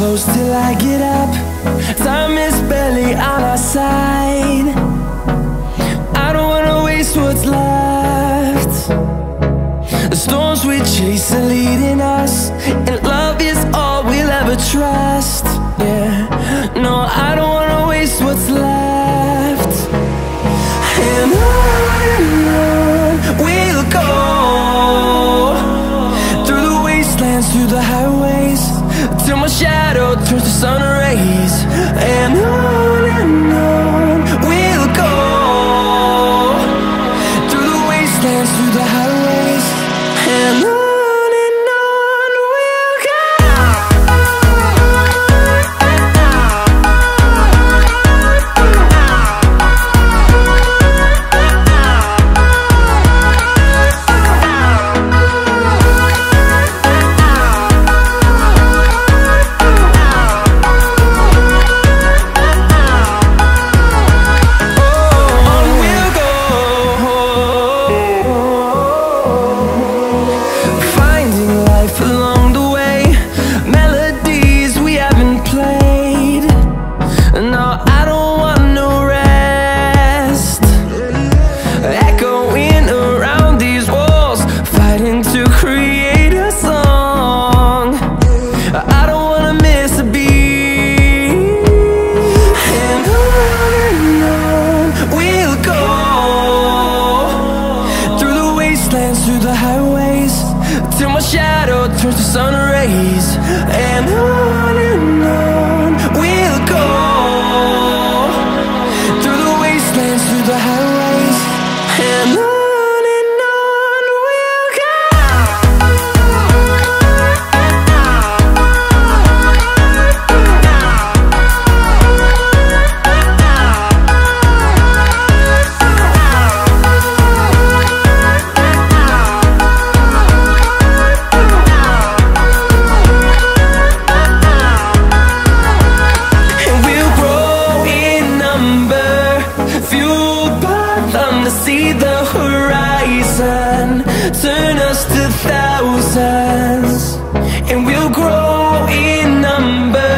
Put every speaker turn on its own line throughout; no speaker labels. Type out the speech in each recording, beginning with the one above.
close till I get up. Time is barely on our side. I don't wanna waste what's left. The storms we chase are leading us, and love is all we'll ever trust. Yeah, no, I don't wanna waste what's left. And on we'll go, through the wastelands, through the highways, till my shadow turns to sun rays. And on we'll go, through the wastelands, through the highways, and on we'll go. Through the highways, till my shadow turns to sun rays. And on we'll go, through the wastelands, through the highways, and on we'll go. See the horizon turn us to thousands, and we'll grow in number,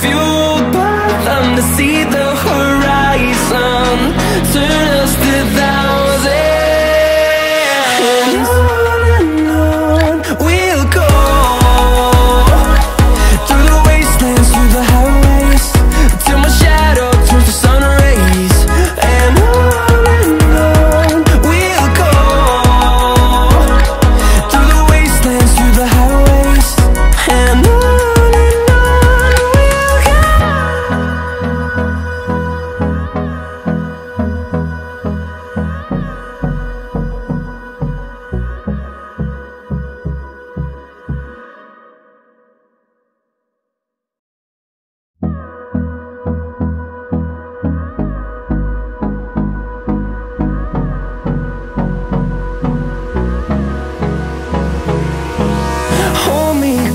fueled by them. To see the horizon turn us to thousands, and on we'll go, through the wastelands, through the highways, till my shadow turns to sun rays. And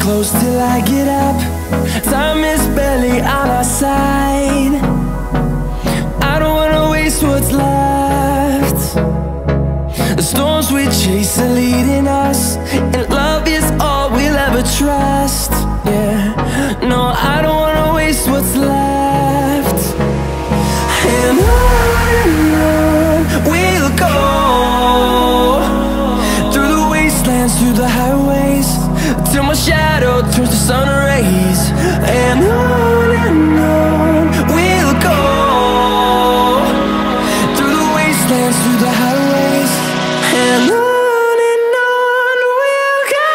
close till I get up. Time is barely on our side. I don't wanna waste what's left. The storms we chase are leading us, and love is all we'll ever trust. Yeah, no, I don't wanna waste what's left. And on we'll go, through the wastelands, through the highways, till my shadow turns to sun rays. And on we'll go, through the wastelands, through the highways, and on we'll go.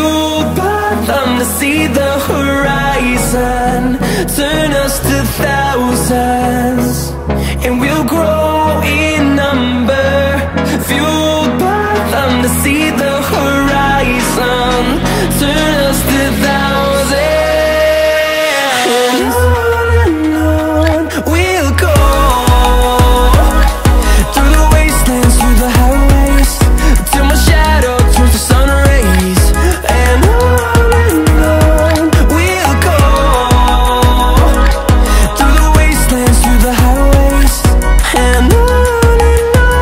fueled by them to see the horizon, turn us to thousands, and we'll grow in number. Fueled by them to see the horizon, turn us to thousands, and on we'll go, through the wastelands, through the highways, till my shadow turns to sun rays. And on we'll go, through the wastelands, through the highways, and on we'll go.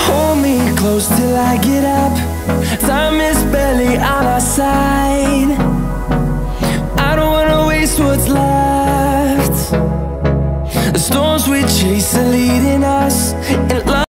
Hold me close till I get up. Time is barely on our side. I don't wanna waste what's left. The storms we chase are leading us, and love